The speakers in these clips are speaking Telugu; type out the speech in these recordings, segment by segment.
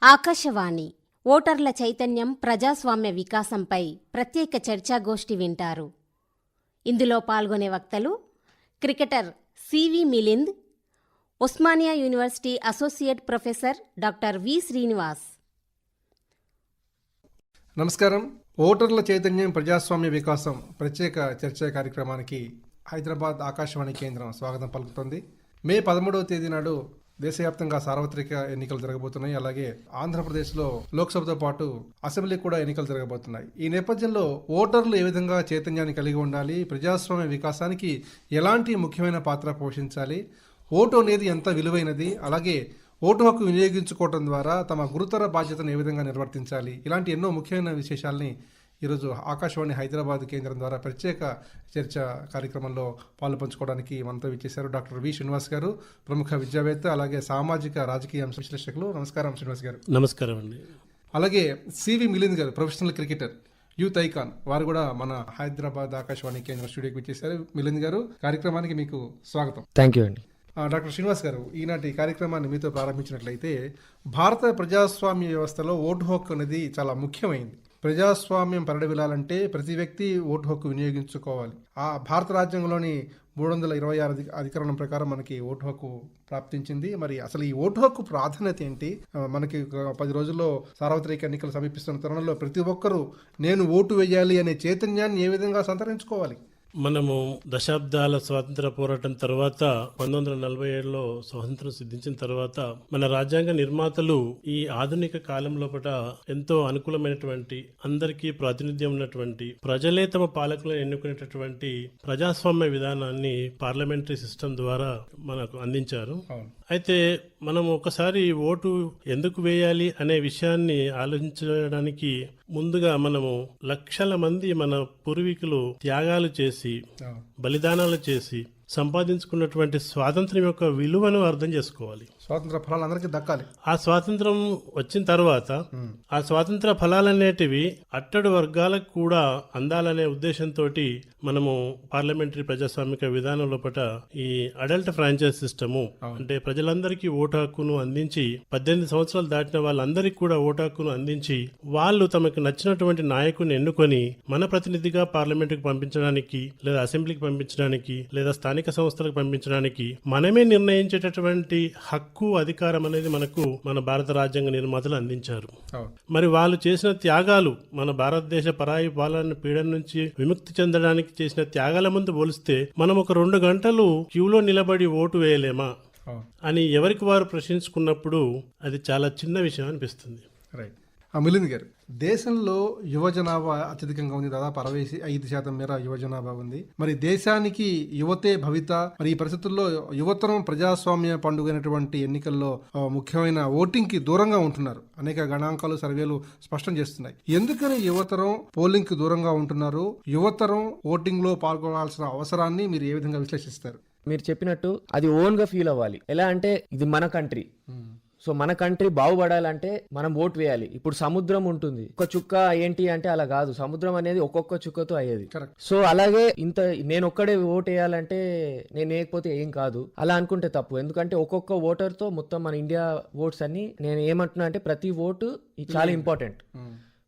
ఆకాశవాణి ఓటర్ల చైతన్యం ప్రజాస్వామ్య వికాసంపై ప్రత్యేక చర్చాగోష్ఠి వింటారు. ఇందులో పాల్గొనే వక్తలు cricketer CV Milind, Osmania university associate professor doctor V Srinivas. నమస్కారం. ఓటర్ల చైతన్యం ప్రజాస్వామ్య వికాసం ప్రత్యేక చర్చా కార్యక్రమానికి హైదరాబాద్ ఆకాశవాణి కేంద్రం స్వాగతం పలుకుతుంది. మే 13వ తేదీ నాడు దేశవ్యాప్తంగా సార్వత్రిక ఎన్నికలు జరగబోతున్నాయి. అలాగే ఆంధ్రప్రదేశ్లో లోక్సభతో పాటు అసెంబ్లీ కూడా ఎన్నికలు జరగబోతున్నాయి. ఈ నేపథ్యంలో ఓటర్లు ఏ విధంగా చైతన్యాన్ని కలిగి ఉండాలి, ప్రజాస్వామ్య వికాసానికి ఎలాంటి ముఖ్యమైన పాత్ర పోషించాలి, ఓటు అనేది ఎంత విలువైనది, అలాగే ఓటు హక్కు వినియోగించుకోవడం ద్వారా తమ గురుతర బాధ్యతను ఏ విధంగా నిర్వర్తించాలి, ఇలాంటి ఎన్నో ముఖ్యమైన విశేషాలని ఈరోజు ఆకాశవాణి హైదరాబాద్ కేంద్రం ద్వారా ప్రత్యేక చర్చ కార్యక్రమంలో పాలు పంచుకోవడానికి మనతో విచ్చేశారు డాక్టర్ వి శ్రీనివాస్ గారు, ప్రముఖ విద్యావేత్త, అలాగే సామాజిక రాజకీయ అంశ విశ్లేషకులు. నమస్కారం శ్రీనివాస్ గారు. నమస్కారం అండి. అలాగే సివి మిలింద్ గారు, ప్రొఫెషనల్ క్రికెటర్, యూత్ ఐకాన్, వారు కూడా మన హైదరాబాద్ ఆకాశవాణి కేంద్ర స్టూడియోకి విచ్చేశారు. మిలింద్ గారు, కార్యక్రమానికి మీకు స్వాగతం. థ్యాంక్ యూ అండి. డాక్టర్ శ్రీనివాస్ గారు, ఈనాటి కార్యక్రమాన్ని మీతో ప్రారంభించినట్లయితే, భారత ప్రజాస్వామ్య వ్యవస్థలో ఓటు హక్కు అనేది చాలా ముఖ్యమైంది. ప్రజాస్వామ్యం పరిడవిల్లాలంటే ప్రతి వ్యక్తి ఓటు హక్కు వినియోగించుకోవాలి. ఆ భారత రాజ్యాంగంలోని 326 అధికరణం ప్రకారం మనకి ఓటు హక్కు ప్రాప్తించింది. మరి అసలు ఈ ఓటు హక్కు ప్రాధాన్యత ఏంటి? మనకి 10 రోజుల్లో సార్వత్రిక ఎన్నికలు సమీపిస్తున్న తరుణంలో ప్రతి ఒక్కరూ నేను ఓటు వేయాలి అనే చైతన్యాన్ని ఏ విధంగా సంతరించుకోవాలి? మనము దశాబ్దాల స్వాతంత్ర పోరాటం తర్వాత 1947లో స్వాతంత్రం సిద్ధించిన తర్వాత మన రాజ్యాంగ నిర్మాతలు ఈ ఆధునిక కాలం లోపల ఎంతో అనుకూలమైనటువంటి, అందరికీ ప్రాతినిధ్యం ఉన్నటువంటి, ప్రజలే తమ పాలకులను ఎన్నుకునేటటువంటి ప్రజాస్వామ్య విధానాన్ని పార్లమెంటరీ సిస్టమ్ ద్వారా మనకు అందించారు. అయితే మనం ఒకసారి ఓటు ఎందుకు వేయాలి అనే విషయాన్ని ఆలోచించడానికి ముందుగా మనము లక్షల మంది మన పూర్వీకులు త్యాగాలు చేసి, బలిదానాలు చేసి సంపాదించుకున్నటువంటి స్వాతంత్రం యొక్క విలువను అర్థం చేసుకోవాలి. స్వాతంత్ర ఫలాలు అందరికీ దక్కాలి. ఆ స్వాతంత్రం వచ్చిన తర్వాత ఆ స్వాతంత్ర ఫలాలనేటివి అట్టడు వర్గాలకు కూడా అందాలనే ఉద్దేశంతో మనము పార్లమెంటరీ ప్రజాస్వామిక విధానం లోపల ఈ అడల్ట్ ఫ్రాంచైజ్ సిస్టము, అంటే ప్రజలందరికీ ఓటు హక్కును అందించి, 18 సంవత్సరాలు దాటిన వాళ్ళందరికీ కూడా ఓటు హక్కును అందించి, వాళ్ళు తమకు నచ్చినటువంటి నాయకుని ఎన్నుకొని మన ప్రతినిధిగా పార్లమెంటుకు పంపించడానికి, లేదా అసెంబ్లీకి పంపించడానికి, లేదా స్థానిక సంస్థలకు పంపించడానికి మనమే నిర్ణయించేటటువంటి హక్కు, అధికారం అనేది మనకు మన భారత రాజ్యాంగ నిర్మాతలు అందించారు. మరి వాళ్ళు చేసిన త్యాగాలు, మన భారతదేశ పరాయి పాలన పీడన నుంచి విముక్తి చెందడానికి చేసిన త్యాగాల ముందు పోలిస్తే మనం ఒక 2 గంటలు క్యూలో నిలబడి ఓటు వేయలేమా అని ఎవరికి వారు ప్రశ్నించుకున్నప్పుడు అది చాలా చిన్న విషయం అనిపిస్తుంది. రైట్. మిలింద్ గారు, దేశంలో యువ జనాభా అత్యధికంగా ఉంది. దాదాపు 65% మేర యువ జనాభా ఉంది. మరి దేశానికి యువతే భవిత. మరి ఈ పరిస్థితుల్లో యువతరం ప్రజాస్వామ్య పండుగ అయినటువంటి ఎన్నికల్లో ముఖ్యమైన ఓటింగ్ కి దూరంగా ఉంటున్నారు. అనేక గణాంకాలు, సర్వేలు స్పష్టం చేస్తున్నాయి. ఎందుకని యువతరం పోలింగ్ కి దూరంగా ఉంటున్నారు? యువతరం ఓటింగ్ లో పాల్గొనాల్సిన అవసరాన్ని మీరు ఏ విధంగా విశ్లేషిస్తారు? మీరు చెప్పినట్టు అది ఓన్ గా ఫీల్ అవ్వాలి. ఎలా అంటే ఇది మన కంట్రీ, సో మన కంట్రీ బాగుపడాలంటే మనం ఓటు వేయాలి. ఇప్పుడు సముద్రం ఉంటుంది, ఒక చుక్క ఏంటి అంటే అలా కాదు, సముద్రం అనేది ఒక్కొక్క చుక్కతో అయ్యేది. సో అలాగే నేను ఒక్కడే ఓటు వేయాలంటే నేను వేయకపోతే ఏం కాదు అలా అనుకుంటే తప్పు. ఎందుకంటే ఒక్కొక్క ఓటర్ తో మొత్తం మన ఇండియా ఓట్స్ అన్ని, నేను ఏమంటున్నా అంటే ప్రతి ఓటు చాలా ఇంపార్టెంట్.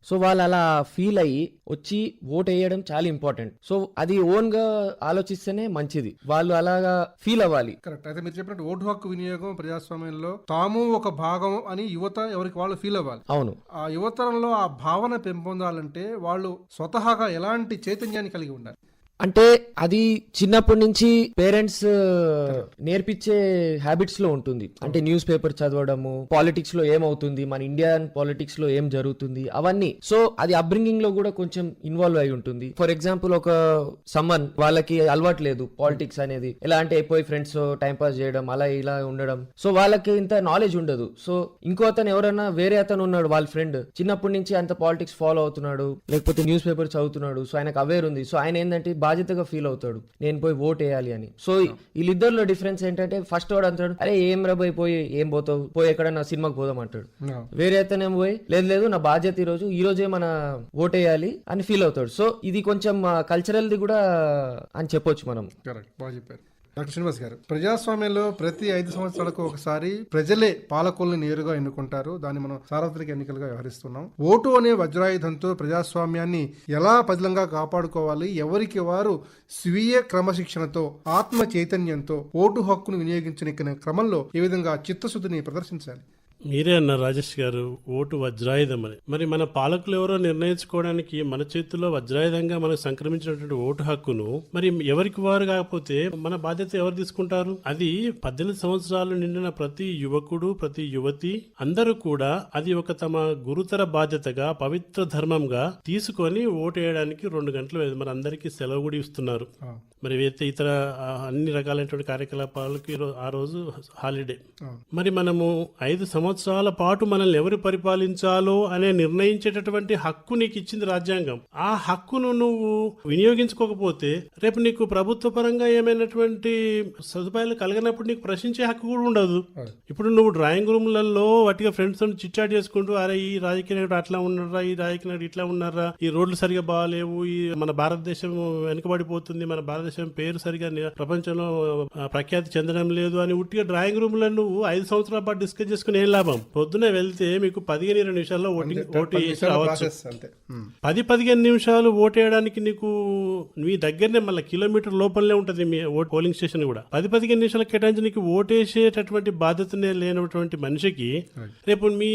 సో వాళ్ళు అలా ఫీల్ అయ్యి వచ్చి ఓట్ వేయడం చాలా ఇంపార్టెంట్. సో అది ఓన్ గా ఆలోచిస్తేనే మంచిది, వాళ్ళు అలాగా ఫీల్ అవ్వాలి. కరెక్ట్. అయితే మీరు చెప్పినట్టు ఓటు హక్కు వినియోగం ప్రజాస్వామ్యంలో తాము ఒక భాగం అని యువత ఎవరికి వాళ్ళు ఫీల్ అవ్వాలి. అవును. ఆ యువతరంలో ఆ భావన పెంపొందాలంటే వాళ్ళు స్వతహాగా ఎలాంటి చైతన్యాన్ని కలిగి ఉండాలి? అంటే అది చిన్నప్పటి నుంచి పేరెంట్స్ నేర్పించే హ్యాబిట్స్ లో ఉంటుంది. అంటే న్యూస్ పేపర్ చదవడము, పాలిటిక్స్ లో ఏమవుతుంది, మన ఇండియన్ పాలిటిక్స్ లో ఏం జరుగుతుంది, అవన్నీ. సో అది అప్బ్రింగింగ్ లో కూడా కొంచెం ఇన్వాల్వ్ అయి ఉంటుంది. ఫర్ ఎగ్జాంపుల్, ఒక సమ్మన్ వాళ్ళకి అలవాటు లేదు పాలిటిక్స్ అనేది, ఎలా అంటే పోయి ఫ్రెండ్స్ టైం పాస్ చేయడం, అలా ఇలా ఉండడం. సో వాళ్ళకి ఇంత నాలెడ్జ్ ఉండదు. సో ఇంకో అతను ఎవరైనా వేరే అతను ఉన్నాడు, వాళ్ళ ఫ్రెండ్ చిన్నప్పటి నుంచి అంత పాలిటిక్స్ ఫాలో అవుతున్నాడు, లేకపోతే న్యూస్ పేపర్ చదువుతున్నాడు, సో ఆయనకు అవేర్ ఉంది. సో ఆయన ఏంటంటే బాధ్యతగా ఫీల్ అవుతాడు, నేను పోయి ఓట్ వేయాలి అని. సో వీళ్ళిద్దరిలో డిఫరెన్స్ ఏంటంటే, ఫస్ట్ వాడు అంటాడు, అరే ఏం రా పోయి ఏం పోతావు, పోయి ఎక్కడన్నా సినిమాకి పోదాం అంటాడు. వేరే అతనేమో పోయి లేదు నా బాధ్యత ఈ రోజే మన ఓట్ వేయాలి అని ఫీల్ అవుతాడు. సో ఇది కొంచెం కల్చరల్ ది కూడా అని చెప్పొచ్చు మనం. బాగా చెప్పారు. డాక్టర్ శ్రీనివాస్ గారు, ప్రజాస్వామ్యంలో ప్రతి 5 సంవత్సరాలకు ఒకసారి ప్రజలే పాలకుల్ని నేరుగా ఎన్నుకుంటారు. దాన్ని మనం సార్వత్రిక ఎన్నికలుగా వ్యవహరిస్తున్నాం. ఓటు అనే వజ్రాయుధంతో ప్రజాస్వామ్యాన్ని ఎలా పదిలంగా కాపాడుకోవాలి, ఎవరికి వారు స్వీయ క్రమశిక్షణతో ఆత్మ చైతన్యంతో ఓటు హక్కును వినియోగించిన క్రమంలో ఏ విధంగా చిత్తశుద్ధిని ప్రదర్శించాలి? మీరే అన్నారు రాజేష్ గారు, ఓటు వజ్రాయుధం అని. మరి మన పాలకులు ఎవరో నిర్ణయించుకోవడానికి మన చేతుల్లో వజ్రాయుధంగా మనకు సంక్రమించినటువంటి ఓటు హక్కును మరి ఎవరికి వారు కాకపోతే మన బాధ్యత ఎవరు తీసుకుంటారు? అది 18 సంవత్సరాలు నిండిన ప్రతి యువకుడు, ప్రతి యువతి అందరూ కూడా అది ఒక తమ గురుతర బాధ్యతగా, పవిత్ర ధర్మంగా తీసుకొని ఓటు వేయడానికి 2 గంటలు మరి అందరికీ సెలవు కూడా ఇస్తున్నారు. మరి ఇతర అన్ని రకాలైనటువంటి కార్యకలాపాలకి ఆ రోజు హాలిడే. మరి మనము 5 సంవత్సరాల పాటు మనల్ని ఎవరు పరిపాలించాలో అనే నిర్ణయించేటటువంటి హక్కు నీకు ఇచ్చింది రాజ్యాంగం. ఆ హక్కును నువ్వు వినియోగించుకోకపోతే రేపు నీకు ప్రభుత్వ పరంగా ఏమైనటువంటి సదుపాయాలు కలిగినప్పుడు నీకు ప్రశ్నించే హక్కు కూడా ఉండదు. ఇప్పుడు నువ్వు డ్రాయింగ్ రూమ్లలో వాటిగా ఫ్రెండ్స్ తో చిట్చాట్ చేసుకుంటూ, అరే ఈ రాజకీయ నాయకుడు అట్లా ఉన్నారా, ఈ రాజకీయ నాయకుడు ఇట్లా ఉన్నారా, ఈ రోడ్లు సరిగా బాగాలేవు, ఈ మన భారతదేశం వెనుకబడిపోతుంది, మన భారతదేశం పేరు సరిగా ప్రపంచంలో ప్రఖ్యాతి చెందడం లేదు అని ఉట్టిగా డ్రాయింగ్ రూమ్ లో నువ్వు 5 సంవత్సరాల పాటు డిస్కస్ చేసుకుని ఏం లాభం? పొద్దునే వెళ్తే మీకు 15-20 నిమిషాల్లో ఓటు వేసి రావచ్చు. 10-15 నిమిషాలు ఓటు వేయడానికి నీకు మీ దగ్గరనే మళ్ళీ కిలోమీటర్ లోపలనే ఉంటుంది మీ పోలింగ్ స్టేషన్ కూడా. 10-15 నిమిషాలు కేటాయించి నీకు ఓటేసేటటువంటి బాధ్యతనే లేనటువంటి మనిషికి రేపు మీ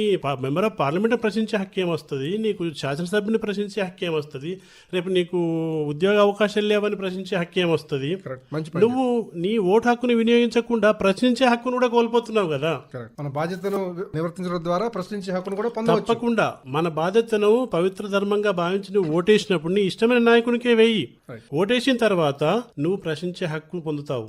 మెంబర్ ఆఫ్ పార్లమెంట్ ప్రశ్నించే హక్కు ఏమొస్తుంది? నీకు శాసనసభ్యుని ప్రశ్నించే హక్కు ఏమొస్తుంది? రేపు నీకు ఉద్యోగ అవకాశాలు లేవని ప్రశ్నించే హక్కు ఏమొస్తుంది? నువ్వు నీ ఓటు హక్కుని వినియోగించకుండా ప్రశ్నించే హక్కును కూడా కోల్పోతున్నావు కదా. మన బాధ్యతను నిర్వర్తించడం ద్వారా ప్రశ్నించే హక్కును కూడా పొందవచ్చు. తప్పకుండా మన బాధ్యతను పవిత్ర ధర్మంగా భావించి నువ్వు ఓటేసినప్పుడు నీ ఇష్టమైన నాయకునికే వెయ్యి. ఓటేసిన తర్వాత నువ్వు ప్రశ్నించే హక్కు పొందుతావు.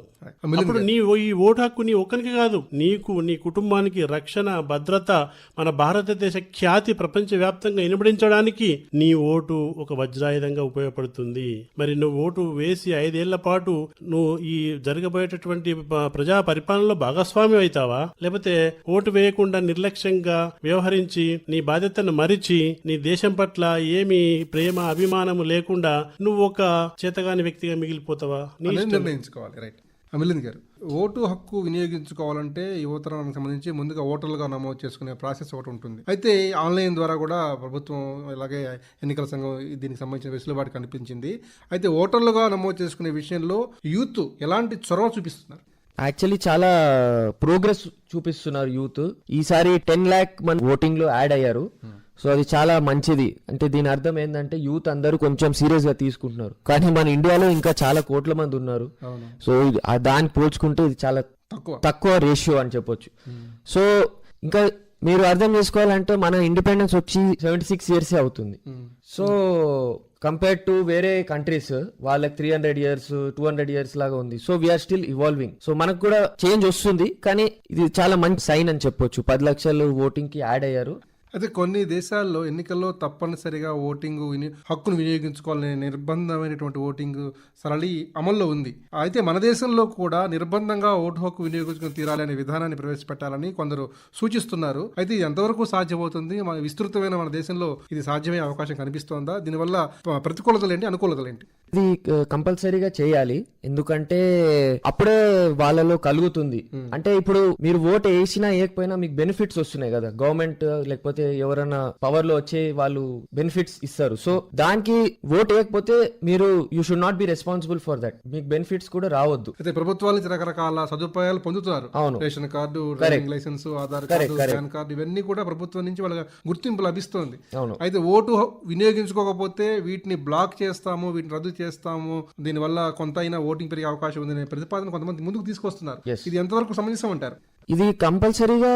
అప్పుడు నీ ఈ ఓటు హక్కు నీ ఒక్కరికి కాదు, నీకు, నీ కుటుంబానికి రక్షణ, భద్రత, మన భారతదేశ ఖ్యాతి ప్రపంచ వ్యాప్తంగా వినబడించడానికి నీ ఓటు ఒక వజ్రాయుధంగా ఉపయోగపడుతుంది. మరి నువ్వు ఓటు వేసి 5 ఏళ్ల పాటు నువ్వు ఈ జరగబోయేటటువంటి ప్రజా పరిపాలనలో భాగస్వామి అవుతావా, లేకపోతే ఓటు వేయకుండా నిర్లక్ష్యంగా వ్యవహరించి నీ బాధ్యతను మరిచి నీ దేశం పట్ల ఏమి ప్రేమ, అభిమానము లేకుండా నువ్వు ఒక చేతగాని వ్యక్తిగా మిగిలిపోతావా? నిర్ణయించుకోవాలి. రైట్. మిలింద్ గారు, ఓటు హక్కు వినియోగించుకోవాలంటే యువతరానికి సంబంధించి ముందుగా ఓటర్లుగా నమోదు చేసుకునే ప్రాసెస్ ఒకటి ఉంటుంది. అయితే ఆన్లైన్ ద్వారా కూడా ప్రభుత్వం అలాగే ఎన్నికల సంఘం దీనికి సంబంధించిన వెసులుబాటు కనిపించింది. అయితే ఓటర్లుగా నమోదు చేసుకునే విషయంలో యూత్ ఎలాంటి చొరవ చూపిస్తున్నారు? యాక్చువల్లీ చాలా ప్రోగ్రెస్ చూపిస్తున్నారు యూత్. ఈసారి 10 lakh మంది ఓటింగ్ లో యాడ్ అయ్యారు. సో అది చాలా మంచిది. అంటే దీని అర్థం ఏంటంటే యూత్ అందరూ కొంచెం సీరియస్ గా తీసుకుంటున్నారు. కానీ మన ఇండియాలో ఇంకా చాలా కోట్ల మంది ఉన్నారు. సో దాన్ని పోల్చుకుంటే ఇది చాలా తక్కువ రేషియో అని చెప్పొచ్చు. సో ఇంకా మీరు అర్థం చేసుకోవాలంటే మన ఇండిపెండెన్స్ వచ్చి 76 years అవుతుంది. సో కంపేర్ టు వేరే కంట్రీస్ వాళ్ళకి 300 years 200 years లాగా ఉంది. So we are still evolving. So మనకు కూడా చేంజ్ వస్తుంది. కానీ ఇది చాలా మంచి సైన్ అని చెప్పొచ్చు. 10 లక్షలు ఓటింగ్ కి యాడ్ అయ్యారు. అయితే కొన్ని దేశాల్లో ఎన్నికల్లో తప్పనిసరిగా ఓటింగ్ హక్కును వినియోగించుకోవాలనే నిర్బంధమైనటువంటి ఓటింగ్ సరళి అమల్లో ఉంది. అయితే మన దేశంలో కూడా నిర్బంధంగా ఓటు హక్కు వినియోగించుకుని తీరాలనే విధానాన్ని ప్రవేశపెట్టాలని కొందరు సూచిస్తున్నారు. అయితే ఇది ఎంతవరకు సాధ్యమవుతుంది? మన విస్తృతమైన మన దేశంలో ఇది సాధ్యమయ్యే అవకాశం కనిపిస్తోందా? దీనివల్ల ప్రతికూలతలేంటి, అనుకూలతలేంటి? ఇది కంపల్సరీగా చేయాలి. ఎందుకంటే అప్పుడే వాళ్ళలో కలుగుతుంది. అంటే ఇప్పుడు మీరు ఓటు వేసినా వేయకపోయినా మీకు బెనిఫిట్స్ వస్తున్నాయి కదా. గవర్నమెంట్ లేకపోతే ఎవరైనా పవర్ లో వచ్చే వాళ్ళు బెనిఫిట్స్ ఇస్తారు. సో దానికి ఓట్ వేయకపోతే మీరు you should not be responsible for that. మీకు బెనిఫిట్స్ కూడా రావద్దు. అయితే ప్రభుత్వాల నుంచి రకరకాల సదుపాయాలు పొందుతున్నారు. అవును. Ration card, driving licence, Aadhaar card, PAN card, ఇవన్నీ కూడా ప్రభుత్వం నుంచి వాళ్ళకి గుర్తింపు లభిస్తోంది. అయితే ఓటు వినియోగించుకోకపోతే వీటిని బ్లాక్ చేస్తాము, వీటిని రద్దు చేస్తాము, దీనివల్ల కొంత అయినా ఓటింగ్ పెరిగే అవకాశం ఉందనే ప్రతిపాదన కొంతమంది ముందుకు తీసుకొస్తున్నారు. ఇది ఎంతవరకు సమంజసం అంటారు? ఇది కంపల్సరీగా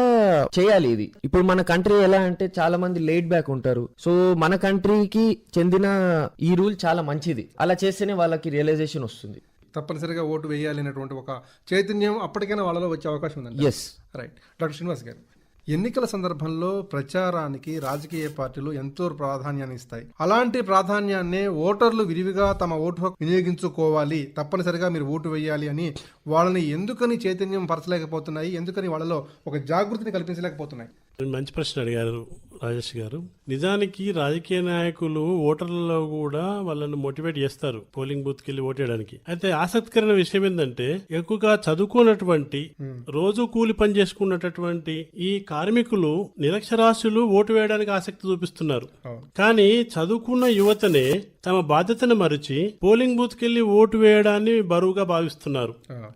చేయాలి. ఇది ఇప్పుడు మన కంట్రీ ఎలా అంటే చాలా మంది లేట్ బ్యాక్ ఉంటారు. సో మన కంట్రీకి చెందిన ఈ రూల్ చాలా మంచిది. అలా చేస్తేనే వాళ్ళకి రియలైజేషన్ వస్తుంది. తప్పనిసరిగా ఓటు వేయాలి అనేటువంటి ఒక చైతన్యం అప్పటికైనా వాళ్ళలో వచ్చే అవకాశం ఉందండి. ఎస్. రైట్. డాక్టర్ శ్రీనివాస్ గారు, ఎన్నికల సందర్భంలో ప్రచారానికి రాజకీయ పార్టీలు ఎంతో ప్రాధాన్యాన్ని ఇస్తాయి. అలాంటి ప్రాధాన్యాన్ని ఓటర్లు విరివిగా తమ ఓటు హక్కు వినియోగించుకోవాలి, తప్పనిసరిగా మీరు ఓటు వేయాలి అని వాళ్ళని ఎందుకని చైతన్యం పరచలేకపోతున్నాయి? ఎందుకని వాళ్ళలో ఒక జాగృతిని కల్పించలేకపోతున్నాయి? మంచి ప్రశ్న అడిగారు రాజేష్ గారు, నిజానికి రాజకీయ నాయకులు ఓటర్లలో కూడా వాళ్ళని మోటివేట్ చేస్తారు పోలింగ్ బూత్ కి వెళ్ళి ఓటేయడానికి. అయితే ఆసక్తికరమైన విషయం ఏంటంటే ఎక్కువగా చదువుకున్నటువంటి రోజు కూలి పని చేసుకున్నటువంటి ఈ కార్మికులు నిరక్షరాస్యులు ఓటు వేయడానికి ఆసక్తి చూపిస్తున్నారు. కానీ చదువుకున్న యువతనే తమ బాధ్యతను మరిచి పోలింగ్ బూత్ కి వెళ్ళి ఓటు వేయడాన్ని బరువుగా భావిస్తున్నారు.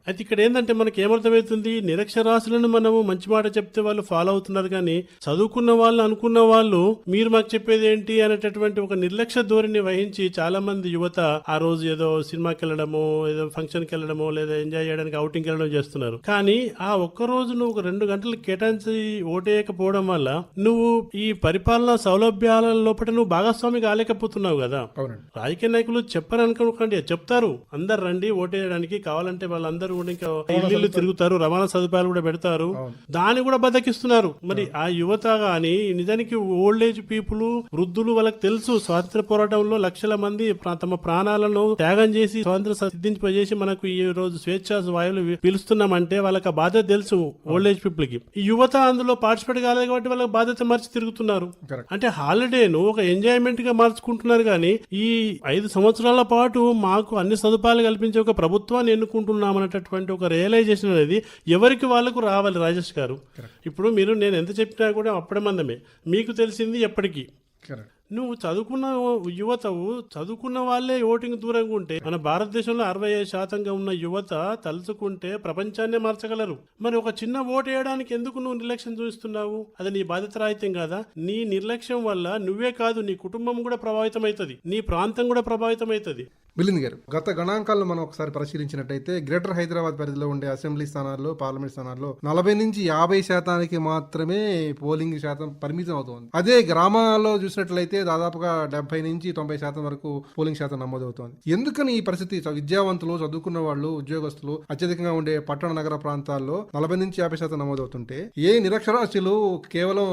అయితే ఇక్కడ ఏంటంటే మనకి ఏమర్థమవుతుంది, నిరక్షరాస్యులను మనము మంచి మాట చెప్తే వాళ్ళు ఫాలో అవుతున్నారు, కానీ చదువుకున్న వాళ్ళు అనుకున్న వాళ్ళు మీరు మాకు చెప్పేది ఏంటి అనేటటువంటి ఒక నిర్లక్ష్య ధోరణి వహించి చాలా మంది యువత ఆ రోజు ఏదో సినిమాకి వెళ్ళడమో ఏదో ఫంక్షన్ కి వెళ్ళడమో లేదా ఎంజాయ్ చేయడానికి అవుటింగ్ వెళ్ళడం చేస్తున్నారు. కానీ ఆ ఒక్క రోజు నువ్వు ఒక 2 గంటలు కేటాయించి ఓటేయకపోవడం వల్ల నువ్వు ఈ పరిపాలనా సౌలభ్యాల లోపల నువ్వు భాగస్వామి కాలేకపోతున్నావు కదా. రాజకీయ నాయకులు చెప్పని అనుకోకండి, చెప్తారు అందరు రండి ఓటేయడానికి, కావాలంటే వాళ్ళందరూ కూడా ఇంకా ఇల్లు తిరుగుతారు, రవాణా సదుపాయాలు కూడా పెడతారు, దాన్ని కూడా బతికిస్తున్నారు. మరి ఆ యువత గాని నిజానికి ఓల్డ్ ఏజ్ పీపుల్ వృద్ధులు వాళ్ళకి తెలుసు స్వాతంత్ర పోరాటంలో లక్షల మంది తమ ప్రాణాలను త్యాగం చేసి స్వాతంత్ర సిద్ధింపజేసి మనకు ఈ రోజు స్వేచ్ఛ వాయువులు పిలుస్తున్నామంటే వాళ్ళకి ఆ బాధ్యత తెలుసు ఓల్డ్ ఏజ్ పీపుల్ కి. ఈ యువత అందులో పార్టిసిపేట్ కాలేదు కాబట్టి వాళ్ళకి బాధ్యత మర్చి తిరుగుతున్నారు. అంటే హాలిడేను ఒక ఎంజాయ్మెంట్ గా మార్చుకుంటున్నారు. కానీ ఈ 5 సంవత్సరాల పాటు మాకు అన్ని సదుపాయాలు కల్పించే ఒక ప్రభుత్వాన్ని ఎన్నుకుంటున్నాం అనేటటువంటి ఒక రియలైజేషన్ అనేది ఎవరికి వాళ్ళకు రావాలి. రాజేష్ గారు, ఇప్పుడు మీరు నేను ఎంత చెప్పినా కూడా అప్పుడే మందమే, మీకు తెలిసింది ఎప్పటికీ. నువ్వు చదువుకున్న యువతవు చదువుకున్న వాళ్ళే ఓటింగ్ దూరంగా ఉంటే మన భారతదేశంలో 65% ఉన్న యువత తలుచుకుంటే ప్రపంచాన్నే మార్చగలరు. మరి ఒక చిన్న ఓటు వేయడానికి ఎందుకు నువ్వు నిర్లక్ష్యం చూపిస్తున్నావు? అది నీ బాధ్యత రాహిత్యం కాదా? నీ నిర్లక్ష్యం వల్ల నువ్వే కాదు నీ కుటుంబం కూడా ప్రభావితం అవుతుంది, నీ ప్రాంతం కూడా ప్రభావితం అవుతుంది. మిలింద్ గారు, గత గణాంకాలను మనం ఒకసారి పరిశీలించినట్టయితే గ్రేటర్ హైదరాబాద్ పరిధిలో ఉండే అసెంబ్లీ స్థానాల్లో పార్లమెంట్ స్థానాల్లో 40 నుంచి 50% మాత్రమే పోలింగ్ శాతం పరిమితం అవుతోంది. అదే గ్రామాల్లో చూసినట్లయితే దాదాపుగా 70 నుంచి 90% వరకు పోలింగ్ శాతం నమోదవుతోంది. ఎందుకని ఈ పరిస్థితి? విద్యావంతులు, చదువుకున్న వాళ్ళు, ఉద్యోగస్తులు అత్యధికంగా ఉండే పట్టణ నగర ప్రాంతాల్లో 40 నుంచి 50% నమోదవుతుంటే ఏ నిరక్షరాస్యులు కేవలం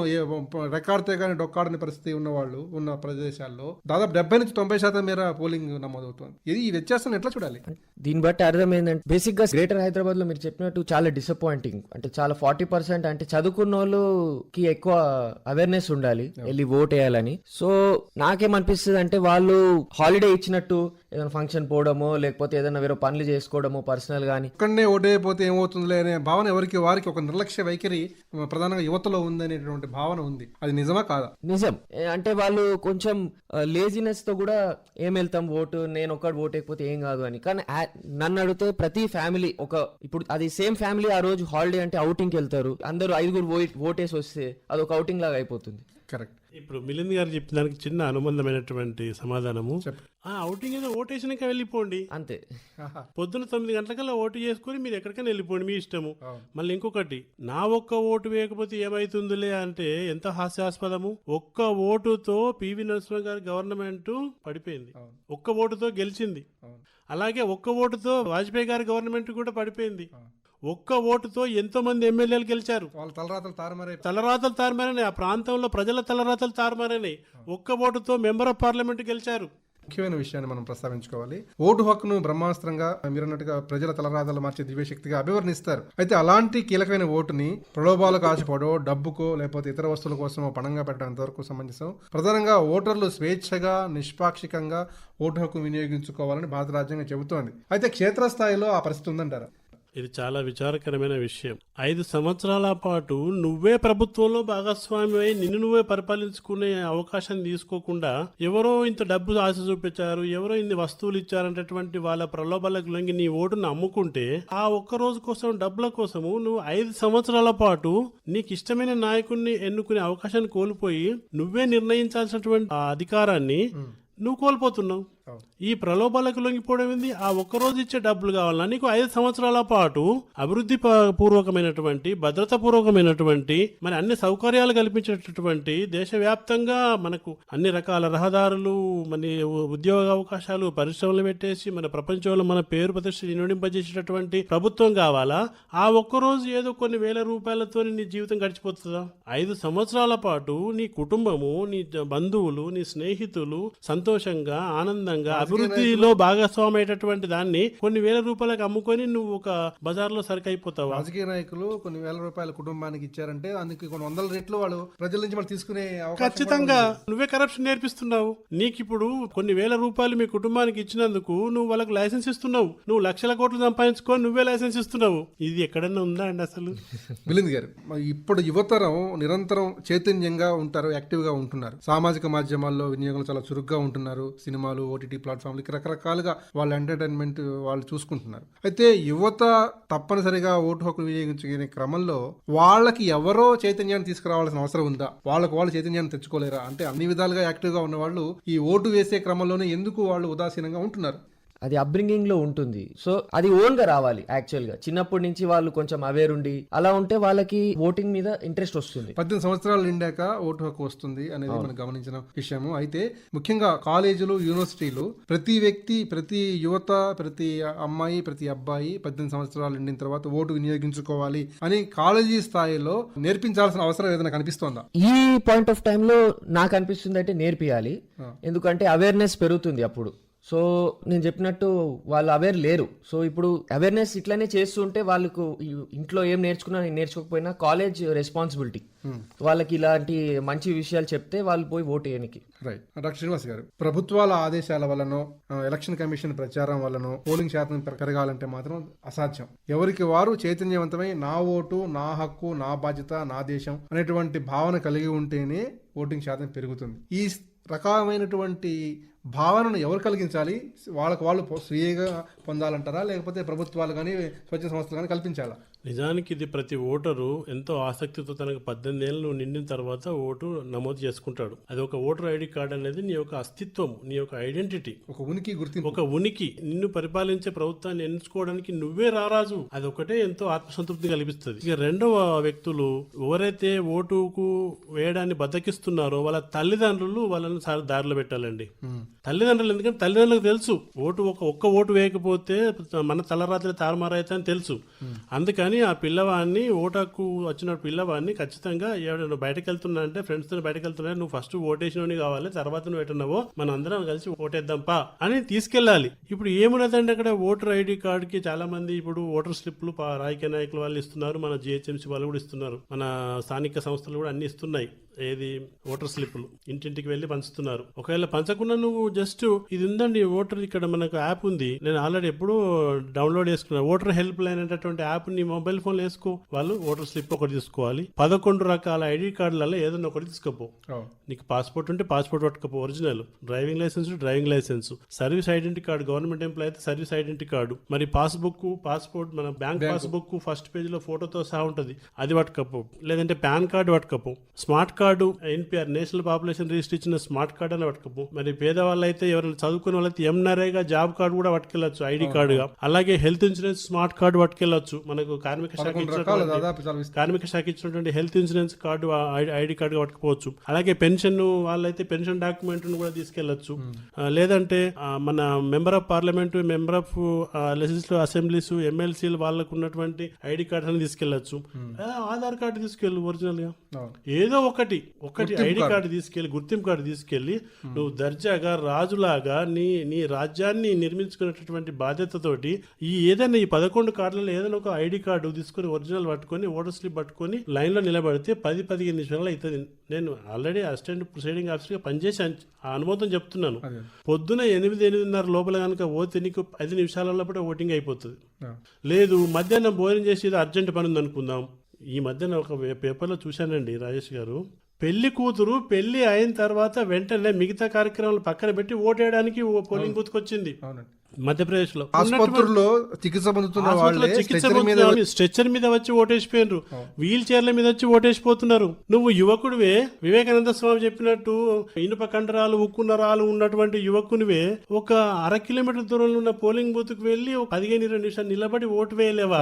రెక్కాడితే గానీ డొక్కాడని పరిస్థితి ఉన్న వాళ్ళు ఉన్న ప్రదేశాల్లో దాదాపు 70 నుంచి 90% మేర పోలింగ్ నమోదవుతోంది. ఇది ఈ వ్యత్యాసం ఎట్లా చూడాలి? దీన్ని బట్టి అర్థం ఏంటంటే బేసిక్ గా గ్రేటర్ హైదరాబాద్ లో మీరు చెప్పినట్టు చాలా డిసప్పాయింటింగ్. అంటే చాలా 40% అంటే చదువుకున్న వాళ్ళకి ఎక్కువ అవేర్నెస్ ఉండాలి వెళ్ళి ఓట్ వేయాలని. సో నాకేమనిపిస్తుంది అంటే వాళ్ళు హాలిడే ఇచ్చినట్టు ఏదైనా ఫంక్షన్ పోవడమో లేకపోతే ఏదైనా వేరే పనులు చేసుకోవడమో పర్సనల్ గానీ ఒక్కడనే ఓటైపోతే ఏమవుతుందిలే అనే భావన ఎవరికి వారికి ఒక నిర్లక్ష్య వైఖరి ప్రధానంగా యువతలో ఉందనేటువంటి భావన ఉంది. అది నిజమా కాదా? నిజం. అంటే వాళ్ళు కొంచెం లేజినెస్ తో కూడా ఏం వెళ్తాం ఓటు, నేను ఒక్కడు ఓటేకపోతే ఏం కాదు అని. కానీ నన్ను అడిగితే ప్రతి ఫ్యామిలీ ఇప్పుడు అది సేమ్ ఫ్యామిలీ ఆ రోజు హాలిడే అంటే అవుటింగ్కి వెళ్తారు, అందరూ 5 ఓటేసి వస్తే అది ఒక అవుటింగ్ లాగా అయిపోతుంది. కరెక్ట్. ఇప్పుడు మిలింద్ గారు చెప్పిన దానికి చిన్న అనుబంధమైనటువంటి సమాధానము, ఆ అవుటింగ్ ఏదో ఓటేసినాక వెళ్ళిపోండి అంతే. పొద్దున 9 గంటలకల్లా ఓటు చేసుకుని మీరు ఎక్కడికైనా వెళ్ళిపోండి, మీ ఇష్టము. మళ్ళీ ఇంకొకటి, నా ఒక్క ఓటు వేయకపోతే ఏమైతుందిలే అంటే ఎంత హాస్యాస్పదము. ఒక్క ఓటుతో పివి నరసింహ గారి గవర్నమెంట్ పడిపోయింది, ఒక్క ఓటుతో గెలిచింది. అలాగే ఒక్క ఓటుతో వాజ్పేయి గారి గవర్నమెంట్ కూడా పడిపోయింది. ఒక్క ఓటుతో ఎంతో మంది ఎమ్మెల్యేలు గెలిచారు. తలరాతలు తారుమారని, ఆ ప్రాంతంలో ప్రజల తలరాతలు తారుమారని ఒక్క ఓటుతో మెంబర్ ఆఫ్ పార్లమెంట్ గెలిచారు. ముఖ్యమైన విషయాన్ని మనం ప్రస్తావించుకోవాలి. ఓటు హక్కును బ్రహ్మాస్త్రంగా మీరన్నట్టుగా ప్రజల తలరాతలు మార్చే దివ్యశక్తిగా అభివర్ణిస్తారు. అయితే అలాంటి కీలకమైన ఓటుని ప్రలోభాలకు ఆశపడో, డబ్బుకో లేకపోతే ఇతర వస్తువుల కోసమో పణంగా పెట్టడం ఎంతవరకు సమంజసం? ప్రధానంగా ఓటర్లు స్వేచ్ఛగా నిష్పాక్షికంగా ఓటు హక్కు వినియోగించుకోవాలని భారత రాజ్యాంగం చెబుతోంది. అయితే క్షేత్రస్థాయిలో ఆ పరిస్థితి ఉందంటారా? ఇది చాలా విచారకరమైన విషయం. 5 సంవత్సరాల పాటు నువ్వే ప్రభుత్వంలో భాగస్వామి అయి నిన్ను నువ్వే పరిపాలించుకునే అవకాశం తీసుకోకుండా ఎవరో ఇంత డబ్బు ఆశ చూపించారు, ఎవరో ఇన్ని వస్తువులు ఇచ్చారనేటువంటి వాళ్ళ ప్రలోభాలకు లొంగి నీ ఓటును అమ్ముకుంటే ఆ ఒక్క రోజు కోసం డబ్బుల కోసము నువ్వు 5 సంవత్సరాల పాటు నీకు ఇష్టమైన నాయకుడిని ఎన్నుకునే అవకాశాన్ని కోల్పోయి నువ్వే నిర్ణయించాల్సినటువంటి ఆ అధికారాన్ని నువ్వు కోల్పోతున్నావు. ఈ ప్రలోభాలకు లొంగిపోవడం ఏంది? ఆ ఒక్కరోజు ఇచ్చే డబ్బులు కావాలన్నా నీకు 5 సంవత్సరాల పాటు అభివృద్ధి పూర్వకమైనటువంటి, భద్రత పూర్వకమైనటువంటి, మరి అన్ని సౌకర్యాలు కల్పించేటటువంటి, దేశవ్యాప్తంగా మనకు అన్ని రకాల రహదారులు, మన ఉద్యోగ అవకాశాలు, పరిశ్రమలు పెట్టేసి మన ప్రపంచంలో మన పేరు ప్రతిష్ట నిండింపజేసేటటువంటి ప్రభుత్వం కావాలా? ఆ ఒక్కరోజు ఏదో కొన్ని వేల రూపాయలతో నీ జీవితం గడిచిపోతుందా? 5 సంవత్సరాల పాటు నీ కుటుంబము, నీ బంధువులు, నీ స్నేహితులు సంతోషంగా, ఆనందంగా, ఖచ్చితంగా అభివృద్ధిలో భాగస్వామి అయ్యేటటువంటి దాన్ని కొన్ని వేల రూపాయలకు అమ్ముకొని నువ్వు ఒక బజార్లో సరికి అయిపోతావా? రాజకీయ నాయకులు కొన్ని వేల రూపాయల కుటుంబానికి ఇచ్చారంటే అందుకు కొన్ని వందల రెట్లు వాళ్ళు ప్రజల నుంచి మనం తీసుకునే అవకాశం ఖచ్చితంగా నువ్వే కరప్షన్ నేర్పిస్తున్నావు. నీకు ఇప్పుడు కొన్ని వేల రూపాయలు మీ కుటుంబానికి ఇచ్చినందుకు నువ్వు వాళ్ళకు లైసెన్స్ ఇస్తున్నావు. నువ్వు లక్షల కోట్లు సంపాదించుకొని నువ్వే లైసెన్స్ ఇస్తున్నావు. ఇది ఎక్కడన్నా ఉందా అండి అసలు? మిలింద్ గారు, ఇప్పుడు యువతరం నిరంతరం చైతన్యంగా ఉంటారు, యాక్టివ్ గా ఉంటున్నారు. సామాజిక మాధ్యమాల్లో వినియోగంలో చాలా చురుగ్గా ఉంటున్నారు. సినిమాలు, ఓటీటీ ప్లాట్ఫామ్లు రకరకాలుగా వాళ్ళ ఎంటర్టైన్మెంట్ వాళ్ళు చూసుకుంటున్నారు. అయితే యువత తప్పనిసరిగా ఓటు హక్కు వినియోగించుకునే క్రమంలో వాళ్ళకి ఎవరో చైతన్యాన్ని తీసుకురావాల్సిన అవసరం ఉందా? వాళ్ళకు వాళ్ళు చైతన్యాన్ని తెచ్చుకోలేరా? అంటే అన్ని విధాలుగా యాక్టివ్ గా ఉన్న వాళ్ళు ఈ ఓటు వేసే క్రమంలోనే ఎందుకు వాళ్ళు ఉదాసీనంగా ఉంటున్నారు? అది అప్బ్రింగింగ్ లో ఉంటుంది. సో అది ఓన్ గా రావాలి. యాక్చువల్ గా చిన్నప్పటి నుంచి వాళ్ళు కొంచెం అవేర్ ఉండి అలా ఉంటే వాళ్ళకి ఓటింగ్ మీద ఇంట్రెస్ట్ వస్తుంది. 18 సంవత్సరాలు నిండాక ఓటు హక్కు వస్తుంది అనేది మనం గమనించిన విషయము. అయితే ముఖ్యంగా కాలేజీలు, యూనివర్సిటీలు ప్రతి వ్యక్తి, ప్రతి యువత, ప్రతి అమ్మాయి, ప్రతి అబ్బాయి 18 సంవత్సరాలు నిండిన తర్వాత ఓటు వినియోగించుకోవాలి అని కాలేజీ స్థాయిలో నేర్పించాల్సిన అవసరం ఏదైనా కనిపిస్తోందా? ఈ పాయింట్ ఆఫ్ టైమ్ లో నాకు అనిపిస్తుంది అంటే నేర్పియాలి. ఎందుకంటే అవేర్నెస్ పెరుగుతుంది అప్పుడు. సో నేను చెప్పినట్టు వాళ్ళు అవేర్ లేరు. సో ఇప్పుడు అవేర్నెస్ ఇట్లానే చేస్తుంటే వాళ్ళకు ఇంట్లో ఏం నేర్చుకున్నా నేర్చుకోకపోయినా కాలేజ్ రెస్పాన్సిబిలిటీ వాళ్ళకి ఇలాంటి మంచి విషయాలు చెప్తే వాళ్ళు పోయి ఓటు వేయడానికి. రైట్. డాక్టర్ శ్రీనివాస్ గారు, ప్రభుత్వాల ఆదేశాల వల్లనో ఎలక్షన్ కమిషన్ ప్రచారం వల్లనో పోలింగ్ శాతం పెరగాలంటే మాత్రం అసాధ్యం. ఎవరికి వారు చైతన్యవంతమై నా ఓటు, నా హక్కు, నా బాధ్యత, నా దేశం అనేటువంటి భావన కలిగి ఉంటేనే ఓటింగ్ శాతం పెరుగుతుంది. ఈ రకమైనటువంటి భావనను ఎవరు కలిగించాలి? వాళ్ళకు వాళ్ళు స్వీయంగా పొందాలంటారా, లేకపోతే ప్రభుత్వాలు కానీ స్వచ్ఛంద సంస్థలు కానీ కల్పించాలా? నిజానికి ఇది ప్రతి ఓటరు ఎంతో ఆసక్తితో తనకు 18 ఏళ్ళు నిండిన తర్వాత ఓటు నమోదు చేసుకుంటాడు. అది ఒక ఓటర్ ఐడి కార్డు అనేది నీ యొక్క అస్తిత్వం, నీ యొక్క ఐడెంటిటీ, ఒక ఉనికి, గుర్తింపు, ఒక ఉనికి. నిన్ను పరిపాలించే ప్రభుత్వాన్ని ఎంచుకోవడానికి నువ్వే రారాజు. అది ఒకటే ఎంతో ఆత్మసంతృప్తి కల్పిస్తుంది. ఇక రెండవ వ్యక్తులు ఎవరైతే ఓటుకు వేయడాన్ని బద్దకిస్తున్నారో వాళ్ళ తల్లిదండ్రులు వాళ్ళని దారిలో పెట్టాలండి. తల్లిదండ్రులు, ఎందుకంటే తల్లిదండ్రులకు తెలుసు ఒక్క ఓటు వేయకపోతే మన తలరాత్రి తారుమారైతే అని తెలుసు. అందుకని ఆ పిల్లవాడిని, ఓటకు వచ్చిన పిల్లవాడిని ఖచ్చితంగా ఎవరైనా బయటకు వెళ్తున్నా అంటే ఫ్రెండ్స్ తో బయటకు వెళ్తున్నా, నువ్వు ఫస్ట్ ఓటేసినోని కావాలి, తర్వాత నువ్వు ఎట్టున్నావో మనం అందరం కలిసి ఓటేద్దాంపా అని తీసుకెళ్ళాలి. ఇప్పుడు ఏమున్నదండి అక్కడ ఓటర్ ఐడి కార్డుకి చాలా మంది ఇప్పుడు ఓటర్ స్లిప్లు రాజకీయ నాయకులు వాళ్ళు ఇస్తున్నారు, మన జిహెచ్ఎంసీ వాళ్ళు కూడా ఇస్తున్నారు, మన స్థానిక సంస్థలు కూడా అన్ని ఇస్తున్నాయి. ఏది ఓటర్ స్లిప్లు ఇంటింటికి వెళ్ళి పంచుతున్నారు. ఒకవేళ పంచకుండా నువ్వు జస్ట్ ఇది ఉందండి ఓటర్, ఇక్కడ మనకు యాప్ ఉంది, నేను ఆల్రెడీ ఎప్పుడూ డౌన్లోడ్ చేసుకున్నాను, ఓటర్ హెల్ప్ లైన్ అనేటటువంటి యాప్ ని మొబైల్ ఫోన్ వేసుకో. వాళ్ళు ఓటర్ స్లిప్ ఒకటి తీసుకోవాలి, 11 రకాల ఐడి కార్డులలో ఏదైనా ఒకటి తీసుకపో. నీకు పాస్పోర్ట్ ఉంటే పాస్పోర్ట్ పట్టుకపో original, driving licence driving licence, service identity card, government employee అయితే సర్వీస్ ఐడెంటిటీ కార్డు, మరి పాస్బుక్, పాస్పోర్ట్, మన బ్యాంక్ పాస్బుక్ ఫస్ట్ పేజ్ లో ఫోటోతో సహా ఉంటుంది, అది పట్టుకపో. లేదంటే పాన్ కార్డు పట్టుకపో, smart card, NPR national population register ఇచ్చిన స్మార్ట్ కార్డు అని పట్టుకపో. మరి పేదవాళ్ళు అయితే ఎవరైనా చదువుకునే వాళ్ళైతే ఎంనరేగా జాబ్ కార్డు కూడా పట్టుకెళ్ళచ్చు ఐడి కార్డుగా. అలాగే హెల్త్ ఇన్సూరెన్స్ స్మార్ట్ కార్డు పట్టుకెళ్ళచ్చు. మనకు కార్మిక శాఖ ఇచ్చినటువంటి హెల్త్ ఇన్సూరెన్స్ కార్డు ఐడి కార్డుగా పట్టుకోవచ్చు. అలాగే పెన్షన్ వాళ్ళైతే పెన్షన్ డాక్యుమెంట్ కూడా తీసుకెళ్లొచ్చు. లేదంటే మన member of parliament, member of legislative assemblies, ఎమ్మెల్సీలు వాళ్ళకు ఉన్నటువంటి ఐడి కార్డు అని తీసుకెళ్లొచ్చు. ఆధార్ కార్డు తీసుకెళ్ళు ఒరిజినల్ గా, ఏదో ఒకటి ఐడి కార్డు తీసుకెళ్లి, గుర్తింపు కార్డు తీసుకెళ్లి నువ్వు దర్జాగా రాజులాగా నీ రాజ్యాన్ని నిర్మించుకునేటటువంటి బాధ్యతతోటి ఈ ఏదైనా ఈ 11 కార్డులలో ఏదైనా ఒక ఐడి కార్డు తీసుకుని ఒరిజినల్ పట్టుకొని ఓటర్ స్లిప్ పట్టుకొని లైన్ లో నిలబడితే 10-15 నిమిషాలు అవుతుంది. నేను ఆల్రెడీ అసిస్టెంట్ ప్రిసైడింగ్ ఆఫీసర్ గా పనిచేసి ఆ అనుభవం చెప్తున్నాను. పొద్దున 8-8:30 లోపల కనుక పోతే నీకు 5 నిమిషాలలో ఓటింగ్ అయిపోతుంది. లేదు మధ్యాహ్నం భోజనం చేసి అర్జెంట్ పని ఉంది అనుకుందాం. ఈ మధ్యన ఒక పేపర్లో చూశానండి రాజేష్ గారు, పెళ్లి కూతురు పెళ్లి అయిన తర్వాత వెంటనే మిగతా కార్యక్రమాలు పక్కన పెట్టి ఓటేయడానికి పోలింగ్ బూత్ వచ్చింది మధ్యప్రదేశ్ లో. ఆసుపత్రుల్లో చికిత్స స్ట్రెచ్చర్ మీద వచ్చి ఓటేసిపోయినారు, వీల్ చైర్ల మీద వచ్చి ఓటేసిపోతున్నారు. నువ్వు యువకుడివే, వివేకానంద స్వామి చెప్పినట్టు ఇనుప కండరాలు, ఉక్కు నరాలు ఉన్నటువంటి యువకునివే ఒక 1/2 కిలోమీటర్ దూరంలో ఉన్న పోలింగ్ బూత్ కు వెళ్లి 15-20 నిమిషాలు నిలబడి ఓటు వేయలేవా?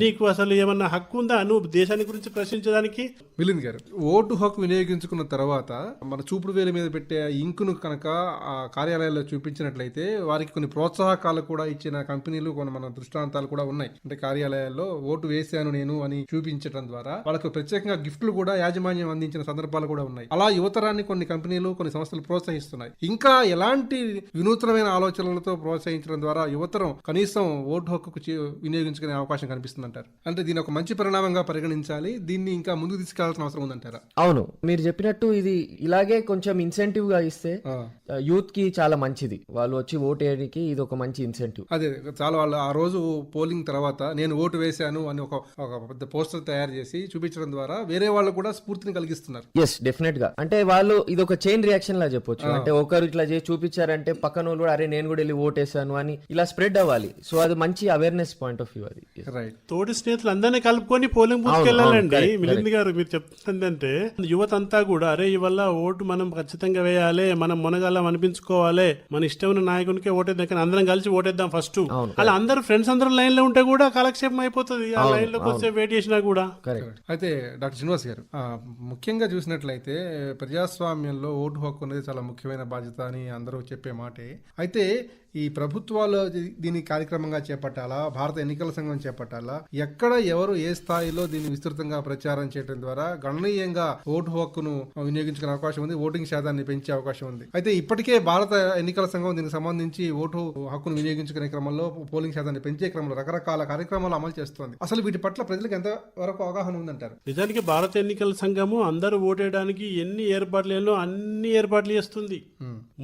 నీకు అసలు ఏమన్నా హక్కు ఉందా నువ్వు దేశాన్ని గురించి ప్రశ్నించడానికి? మిలింద్ గారు, ఓటు హక్కు వినియోగించుకున్న తర్వాత మన చూపుడు వేల మీద పెట్టే ఇంకును కనుక ఆ కార్యాలయాల్లో చూపించినట్లయితే వారికి కొన్ని ప్రోత్సాహం ప్రోత్సాహకాలు కూడా ఇచ్చిన కంపెనీలు కొన్ని మన దృష్టాంతాలు కూడా ఉన్నాయి. అంటే కార్యాలయాల్లో ఓటు వేశాను నేను అని చూపించడం ద్వారా వాళ్ళకు ప్రత్యేకంగా గిఫ్ట్లు కూడా యాజమాన్యం అందించిన సందర్భాలు కూడా ఉన్నాయి. అలా యువతరాన్ని కొన్ని కంపెనీలు కొన్ని సంస్థలు ప్రోత్సహిస్తున్నాయి. ఇంకా ఎలాంటి వినూత్నమైన ఆలోచనలతో ప్రోత్సహించడం ద్వారా యువతరం కనీసం ఓటు హక్కుకు వినియోగించుకునే అవకాశం కనిపిస్తుందంటారు? అంటే దీని ఒక మంచి పరిణామంగా పరిగణించాలి, దీన్ని ఇంకా ముందుకు తీసుకెళ్లాల్సిన అవసరం ఉందంటారా? అవును, మీరు చెప్పినట్టు ఇది ఇలాగే కొంచెం ఇన్సెంటివ్ గా ఇస్తే యూత్ కి చాలా మంచిది. వాళ్ళు వచ్చి ఓటు వేయడానికి ఇది ఒక మంచి ఇన్సెంటివ్. అదే చాలా వాళ్ళు ఆ రోజు పోలింగ్ తర్వాత నేను ఓటు వేశాను అని ఒక పెద్ద పోస్టర్ తయారు చేసి చూపించడం ద్వారా వేరే వాళ్ళు కూడా స్ఫూర్తిని కలిగిస్తున్నారు. ఎస్, డెఫినెట్ గా. అంటే వాళ్ళు ఇది ఒక చైన్ రియాక్షన్ లా చెప్పొచ్చు. అంటే ఒకరు ఇట్లా చేసి చూపించారంటే పక్కన వాళ్ళు కూడా అరే నేను కూడా వెళ్ళి ఓటేసాను అని ఇలా స్ప్రెడ్ అవ్వాలి. సో అది మంచి అవేర్నెస్ పాయింట్ ఆఫ్ వ్యూ. అది రైట్. తోటి స్నేహితులు అందరినీ కలుపుకొని పోలింగ్ బూత్ వెళ్ళాలండి. మిలింద్ గారు మీరు చెప్తుందంటే యువత అంతా కూడా అరే ఇవల్ల ఓటు మనం ఖచ్చితంగా వేయాలి, మనం మునగాలం అనిపించుకోవాలి, మన ఇష్టమైన నాయకునికే ఓటేద్దాం, కానీ అందరం కలిసి ఓటేద్దాం ఫస్ట్. అలా అందరు ఫ్రెండ్స్ అందరూ లైన్ లో ఉంటే కూడా కాలక్షేపం అయిపోతుంది. ఆ లైన్ లోకి వస్తే వెయిట్ చేసినా కూడా. అయితే డాక్టర్ శ్రీనివాస్ గారు, ముఖ్యంగా చూసినట్లయితే ప్రజాస్వామ్యంలో ఓటు హక్కు అనేది చాలా ముఖ్యమైన బాధ్యత అని అందరూ చెప్పే మాటే. అయితే ఈ ప్రభుత్వాలు దీని కార్యక్రమంగా చేపట్టాలా, భారత ఎన్నికల సంఘం చేపట్టాలా, ఎక్కడ ఎవరు ఏ స్థాయిలో దీన్ని విస్తృతంగా ప్రచారం చేయడం ద్వారా గణనీయంగా ఓటు హక్కును వినియోగించుకునే అవకాశం ఉంది, ఓటింగ్ శాతాన్ని పెంచే అవకాశం ఉంది. అయితే ఇప్పటికే భారత ఎన్నికల సంఘం దీనికి సంబంధించి ఓటు హక్కును వినియోగించుకునే క్రమంలో, పోలింగ్ శాతాన్ని పెంచే క్రమంలో రకరకాల కార్యక్రమాలు అమలు చేస్తోంది. అసలు వీటి పట్ల ప్రజలకు ఎంత వరకు అవగాహన ఉందంటారు? నిజానికి భారత ఎన్నికల సంఘము అందరూ ఓటేయడానికి ఎన్ని ఏర్పాట్లు అన్ని ఏర్పాట్లు చేస్తుంది.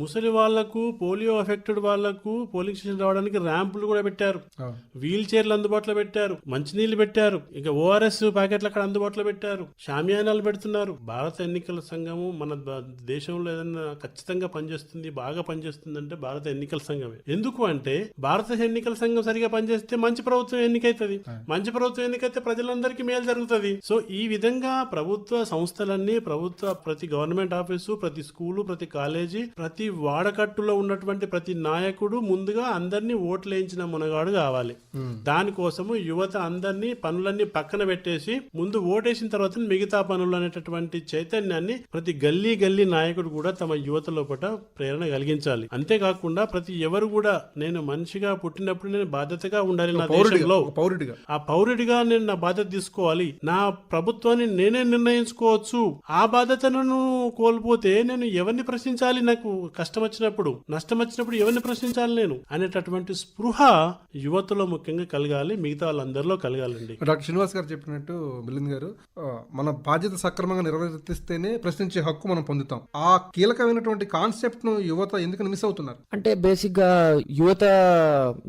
ముసలి వాళ్లకు, పోలియో ఎఫెక్టెడ్ వాళ్లకు పోలింగ్ స్టేషన్ రావడానికి ర్యాంపులు కూడా పెట్టారు, వీల్ చైర్లు అందుబాటులో పెట్టారు, మంచినీళ్లు పెట్టారు, ఇంకా ఓఆర్ఎస్ ప్యాకెట్లు అక్కడ అందుబాటులో పెట్టారు, షామియానాలు పెడుతున్నారు. భారత ఎన్నికల సంఘము మన దేశంలో ఏదైనా ఖచ్చితంగా పనిచేస్తుంది, బాగా పనిచేస్తుంది అంటే భారత ఎన్నికల సంఘమే. ఎందుకు అంటే భారత ఎన్నికల సంఘం సరిగా పనిచేస్తే మంచి ప్రభుత్వం ఎన్నికైతుంది, మంచి ప్రభుత్వం ఎన్నికైతే ప్రజలందరికీ మేలు జరుగుతుంది. సో ఈ విధంగా ప్రభుత్వ సంస్థలన్నీ, ప్రతి గవర్నమెంట్ ఆఫీసు, ప్రతి స్కూలు, ప్రతి కాలేజీ, ప్రతి వాడకట్టులో ఉన్నటువంటి ప్రతి నాయకుడు ముందుగా అందరినీ ఓట్లు వేయించిన మునగాడు కావాలి. దానికోసము యువత అందరినీ పనులన్నీ పక్కన పెట్టేసి ముందు ఓటేసిన తర్వాత మిగతా పనులు అనేటటువంటి చైతన్యాన్ని ప్రతి గల్లీ నాయకుడు కూడా తమ యువత లోపల ప్రేరణ కలిగించాలి. అంతేకాకుండా ప్రతి ఎవరు కూడా నేను మనిషిగా పుట్టినప్పుడు నేను బాధ్యతగా ఉండాలి, నా దేశంలో ఆ పౌరుడిగా నేను నా బాధ్యత తీసుకోవాలి, నా ప్రభుత్వాన్ని నేనే నిర్ణయించుకోవచ్చు. ఆ బాధ్యతను కోల్పోతే నేను ఎవరిని ప్రశ్నించాలి, నాకు కష్టం వచ్చినప్పుడు, నష్టం వచ్చినప్పుడు ఎవరిని ప్రశ్నించాలి నేను అనేటటువంటి స్పృహ యువతలో ముఖ్యంగా కలగాలి, మిగతా వాళ్ళందరిలో కలగాలండి. డాక్టర్ శ్రీనివాస్ గారు చెప్పినట్టు మిలింద్ గారు, మన బాధ్యత సక్రమంగా నిర్వర్తిస్తేనే ప్రశ్నించే హక్కు మనం పొందుతాం. ఆ కీలకమైనటువంటి కాన్సెప్ట్ ను యువత ఎందుకు మిస్ అవుతున్నారు? అంటే బేసిక్ గా యువత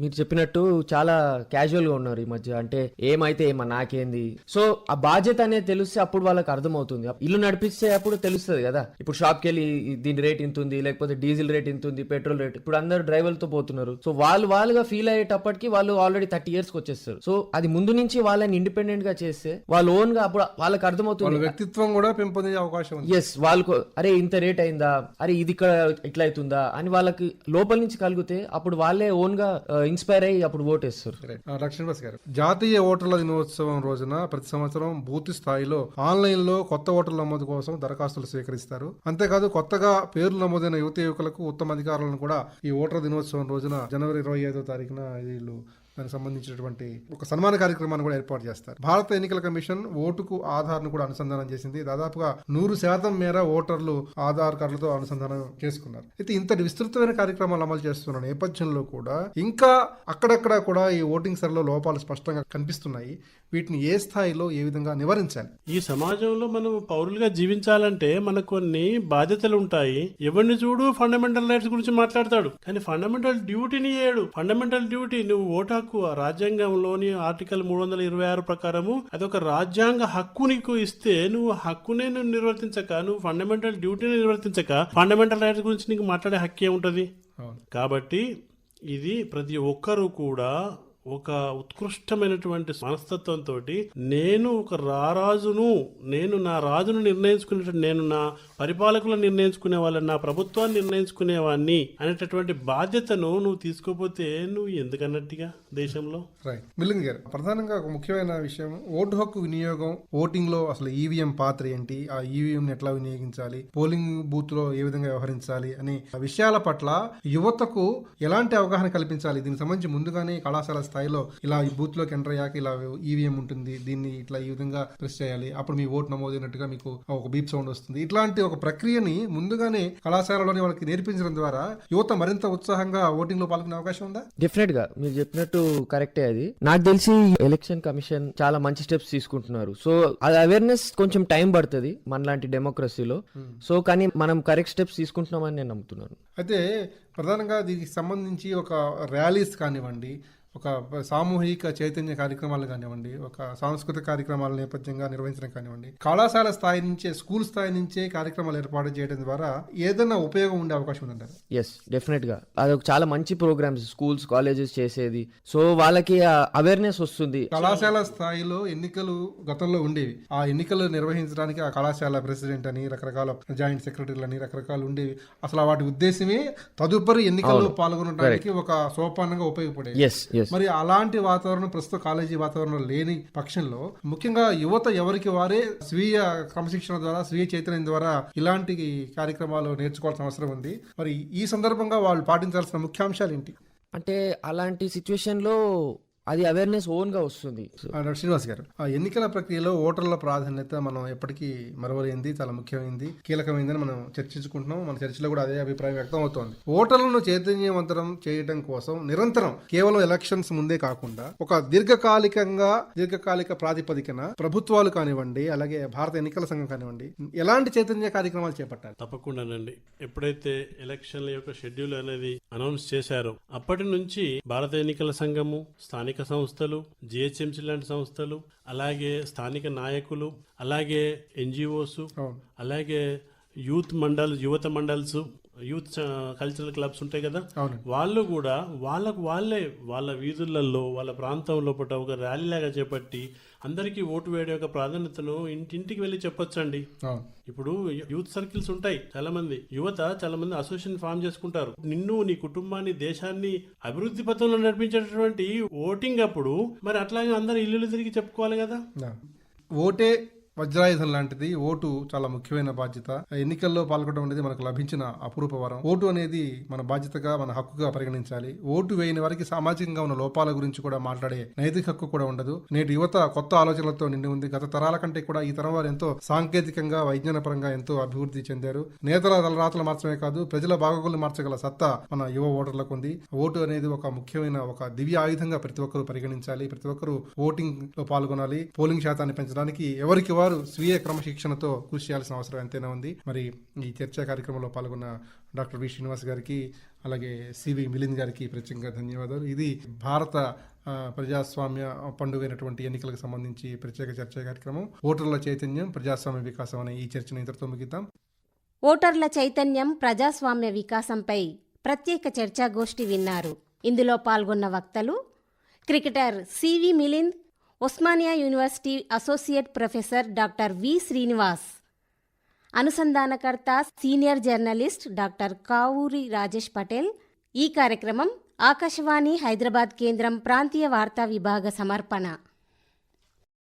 మీరు చెప్పినట్టు చాలా క్యాజువల్ గా ఉన్నారు ఈ మధ్య. అంటే ఏమైతే నాకేంది, సో ఆ బాధ్యత అనేది తెలిస్తే అప్పుడు వాళ్ళకి అర్థమవుతుంది. ఇల్లు నడిపిస్తే అప్పుడు తెలుస్తుంది కదా. ఇప్పుడు షాప్ కి వెళ్ళి దీని రేట్ ఇంత ఉంది, లేకపోతే డీజిల్ రేట్ ఇంత ఉంది, పెట్రోల్ రేట్, ఇప్పుడు అందరు డ్రైవర్లతో పోతున్నారు. సో వాళ్ళుగా ఫీల్ అయ్యేటప్పటికి వాళ్ళు ఆల్రెడీ 30 years కి వచ్చేస్తారు. సో అది ముందు నుంచి వాళ్ళని ఇండిపెండెంట్ గా చేస్తే వాళ్ళు ఓన్ గా అప్పుడు వాళ్ళకి అర్థమవుతుంది, వ్యక్తిత్వం కూడా పెంపొందే అవకాశం ఉంది. ఎస్, వాళ్ళకు అరే ఇంత రేట్ అయిందా, అరే ఇది ఇక్కడ ఇట్లా అవుతుందా అని వాళ్ళకి లోపల నుంచి కలిగితే అప్పుడు వాళ్ళే ఓన్ గా ఇన్స్పైర్ అయ్యి అప్పుడు ఓటేస్తారు. లక్ష్మీబాస్ గారు, జాతీయ ఓటర్ల దినోత్సవం రోజున ప్రతి సంవత్సరం బూత్ స్థాయిలో ఆన్లైన్ లో కొత్త ఓటర్ల నమోదు కోసం దరఖాస్తులు స్వీకరిస్తారు. అంతేకాదు కొత్తగా పేర్లు నమోదైన యువకులకు ఉత్తమ అధికారులను కూడా ఈ ఓటర్ దినోత్సవం రోజున జనవరి 25వ తారీఖున వీళ్ళు దానికి సంబంధించినటువంటి ఒక సన్మాన కార్యక్రమాన్ని కూడా ఏర్పాటు చేస్తారు. భారత ఎన్నికల కమిషన్ ఓటుకు ఆధార్ను కూడా అనుసంధానం చేసింది. దాదాపుగా 100% మేర ఓటర్లు ఆధార్ కార్డులతో అనుసంధానం చేసుకున్నారు. అయితే ఇంతటి విస్తృతమైన కార్యక్రమాలు అమలు చేస్తున్న నేపథ్యంలో కూడా ఇంకా అక్కడక్కడ కూడా ఈ ఓటింగ్ సరళిలో లోపాలు స్పష్టంగా కనిపిస్తున్నాయి. వీటిని ఏ స్థాయిలో ఏ విధంగా నివారించాలి? ఈ సమాజంలో మనం పౌరులుగా జీవించాలంటే మనకు కొన్ని బాధ్యతలు ఉంటాయి. ఎవరిని చూడు ఫండమెంటల్ రైట్స్ గురించి మాట్లాడతాడు, కానీ ఫండమెంటల్ డ్యూటీని చేయడు. ఫండమెంటల్ డ్యూటీ నువ్వు ఓటు హక్కు, రాజ్యాంగంలోని ఆర్టికల్ 326 ప్రకారము అదొక రాజ్యాంగ హక్కు నీకు ఇస్తే నువ్వు హక్కునే నువ్వు నిర్వర్తించక, నువ్వు ఫండమెంటల్ డ్యూటీని నిర్వర్తించక ఫండమెంటల్ రైట్స్ గురించి నీకు మాట్లాడే హక్కే ఉంటది. కాబట్టి ఇది ప్రతి ఒక్కరూ కూడా ఒక ఉత్కృష్టమైనటువంటి మనస్తత్వంతో నేను ఒక రారాజును, నేను నా రాజును నిర్ణయించుకునే, నేను నా పరిపాలకులను నిర్ణయించుకునే వాళ్ళని, నా ప్రభుత్వాన్ని నిర్ణయించుకునేవాడిని అనేటటువంటి బాధ్యతను నువ్వు తీసుకోపోతే నువ్వు ఎందుకన్నట్టుగా దేశంలో. రైట్. మిలింద్ గారు, ప్రధానంగా ఒక ముఖ్యమైన విషయం ఓటు హక్కు వినియోగం, ఓటింగ్ లో అసలు ఈవీఎం పాత్ర ఏంటి, ఆ ఈవీఎం ఎట్లా వినియోగించాలి, పోలింగ్ బూత్ లో ఏ విధంగా వ్యవహరించాలి అనే విషయాల పట్ల యువతకు ఎలాంటి అవగాహన కల్పించాలి. దీనికి సంబంధించి ముందుగానే కళాశాల స్థాయిలో ఇలా ఈ బూత్ లోకి ఎంటర్ అయ్యాక ఇలా ఈవీఎం ఉంటుంది, దీన్ని ఇట్లా ఈ విధంగా ప్రెస్ చేయాలి, అప్పుడు మీ ఓటు నమోదైనట్టుగా మీకు ఒక బీప్ సౌండ్ వస్తుంది, ఇట్లాంటి ఒక ప్రక్రియని ముందుగానే కళాశాలలోని వాళ్ళకి నేర్పించడం ద్వారా యువత మరింత ఉత్సాహంగా ఓటింగ్ లో పాల్గొనే అవకాశం ఉందా? డెఫినెట్ గా మీరు చెప్పినట్టు కరెక్టే. అది నాకు తెలిసి ఎలక్షన్ కమిషన్ చాలా మంచి స్టెప్స్ తీసుకుంటున్నారు. సో అది అవేర్నెస్ కొంచెం టైం పడుతుంది మనలాంటి డెమోక్రసీలో. సో కానీ మనం కరెక్ట్ స్టెప్స్ తీసుకుంటున్నామని నేను నమ్ముతున్నాను. అయితే ప్రధానంగా దీనికి సంబంధించి ఒక ర్యాలీస్ కానివ్వండి, ఒక సామూహిక చైతన్య కార్యక్రమాలు కానివ్వండి, ఒక సాంస్కృతిక కార్యక్రమాల నేపథ్యంగా నిర్వహించడం కానివ్వండి, కళాశాల స్థాయి నుంచే, స్కూల్ స్థాయి నుంచే కార్యక్రమాలు ఏర్పాటు చేయడం ద్వారా ఏదైనా ఉపయోగం ఉండే అవకాశం ఉందంటారు? ఎస్, డెఫినెట్ గా అది చాలా మంచి ప్రోగ్రామ్స్ స్కూల్స్ కాలేజెస్ చేసేది. సో వాళ్ళకి అవేర్నెస్ వస్తుంది. కళాశాల స్థాయిలో ఎన్నికలు గతంలో ఉండేవి. ఆ ఎన్నికలు నిర్వహించడానికి ఆ కళాశాల ప్రెసిడెంట్ అని, రకరకాల జాయింట్ సెక్రటరీలు అని రకరకాలు ఉండేవి. అసలు వాటి ఉద్దేశమే తదుపరి ఎన్నికల్లో పాల్గొనడానికి ఒక సోపానంగా ఉపయోగపడేది. మరి అలాంటి వాతావరణం ప్రస్తుత కాలేజీ వాతావరణం లేని పక్షంలో ముఖ్యంగా యువత ఎవరికి వారే స్వీయ క్రమశిక్షణ ద్వారా, స్వీయ చైతన్యం ద్వారా ఇలాంటి కార్యక్రమాలు నేర్చుకోవాల్సిన అవసరం ఉంది. మరి ఈ సందర్భంగా వాళ్ళు పాటించాల్సిన ముఖ్యాంశాలు ఏంటి? అంటే అలాంటి సిచ్యువేషన్ లో అది అవేర్నెస్ ఓన్ గా వస్తుంది. శ్రీనివాస్ గారు, ఆ ఎన్నికల ప్రక్రియలో ఓటర్ల ప్రాధాన్యత మనం ఎప్పటికీ మరవలేంది, చాలా ముఖ్యమైనది, కీలకమైందని మనం చర్చించుకుంటున్నాం. మన చర్చలో కూడా అదే అభిప్రాయం వ్యక్తం అవుతోంది. ఓటర్లను చైతన్యవంతం చేయడం కోసం నిరంతరం, కేవలం ఎలక్షన్స్ ముందే కాకుండా ఒక దీర్ఘకాలిక ప్రాతిపదికన ప్రభుత్వాలు కానివ్వండి, అలాగే భారత ఎన్నికల సంఘం కానివ్వండి, ఎలాంటి చైతన్య కార్యక్రమాలు చేపట్టాలి? తప్పకుండానండి. ఎప్పుడైతే ఎలక్షన్ల యొక్క షెడ్యూల్ అనేది అనౌన్స్ చేశారో అప్పటి నుంచి భారత ఎన్నికల సంఘము, స్థానిక సంస్థలు, జిహెచ్ఎంసీ లాంటి సంస్థలు, అలాగే స్థానిక నాయకులు, అలాగే ఎన్జిఓస్, అలాగే యువత మండల్స్, యూత్ కల్చరల్ క్లబ్స్ ఉంటాయి కదా, వాళ్ళు కూడా వాళ్ళ వీధులలో, వాళ్ళ ప్రాంతంలో ఒక ర్యాలీ లాగా చేపట్టి అందరికీ ఓటు వేయడం యొక్క ప్రాధాన్యతను ఇంటింటికి వెళ్ళి చెప్పొచ్చండి. ఇప్పుడు యూత్ సర్కిల్స్ ఉంటాయి, చాలా మంది యువత చాలా మంది అసోసియేషన్ ఫామ్ చేసుకుంటారు. నిన్ను, నీ కుటుంబాన్ని, దేశాన్ని అభివృద్ధి పథంలో నడిపించేటటువంటి ఓటింగ్ అప్పుడు మరి అట్లాగే అందరు ఇల్లు తిరిగి చెప్పుకోవాలి కదా. ఓటే వజ్రాయుధం లాంటిది. ఓటు చాలా ముఖ్యమైన బాధ్యత. ఎన్నికల్లో పాల్గొనడం అనేది మనకు లభించిన అపురూప వరం. ఓటు అనేది మన బాధ్యతగా, మన హక్కుగా పరిగణించాలి. ఓటు వేయని వారికి సామాజికంగా ఉన్న లోపాల గురించి కూడా మాట్లాడే నైతిక హక్కు కూడా ఉండదు. నేటి యువత కొత్త ఆలోచనలతో నిండి ఉంది. గత తరాల కంటే కూడా ఈ తరం వారు ఎంతో సాంకేతికంగా, వైజ్ఞాన పరంగా ఎంతో అభివృద్ధి చెందారు. నేతల తలరాతలు మార్చడమే కాదు, ప్రజల బాగోగులు మార్చగల సత్తా మన యువ ఓటర్లకు ఉంది. ఓటు అనేది ఒక ముఖ్యమైన, ఒక దివ్య ఆయుధంగా ప్రతి ఒక్కరూ పరిగణించాలి. ప్రతి ఒక్కరూ ఓటింగ్ లో పాల్గొనాలి. పోలింగ్ శాతాన్ని పెంచడానికి ఎవరికి వారు స్వీయ క్రమశిక్షణతో కృషి చేయాల్సిన అవసరం ఎంతైనా ఉంది. మరి ఈ చర్చా కార్యక్రమంలో పాల్గొన్న డాక్టర్ వి శ్రీనివాస్ గారికి, అలాగే సివి మిలింద్ గారికి ప్రత్యేకంగా ధన్యవాదాలు. ఇది భారత ప్రజాస్వామ్య పండుగైనటువంటి ఎన్నికలకు సంబంధించి ప్రత్యేక చర్చా కార్యక్రమం. ఓటర్ల చైతన్యం, ప్రజాస్వామ్య వికాసం అనే ఈ చర్చను ఇంతటితో ముగిద్దాం. ఓటర్ల చైతన్యం, ప్రజాస్వామ్య వికాసంపై ప్రత్యేక చర్చాగోష్ఠి విన్నారు. ఇందులో పాల్గొన్న వక్తలు cricketer CV Milind, Osmania university associate professor doctor V Srinivas, అనుసంధానకర్త senior journalist doctor Kavuri Rajesh Patel. ఈ కార్యక్రమం ఆకాశవాణి హైదరాబాద్ కేంద్రం ప్రాంతీయ వార్తా విభాగ సమర్పణ.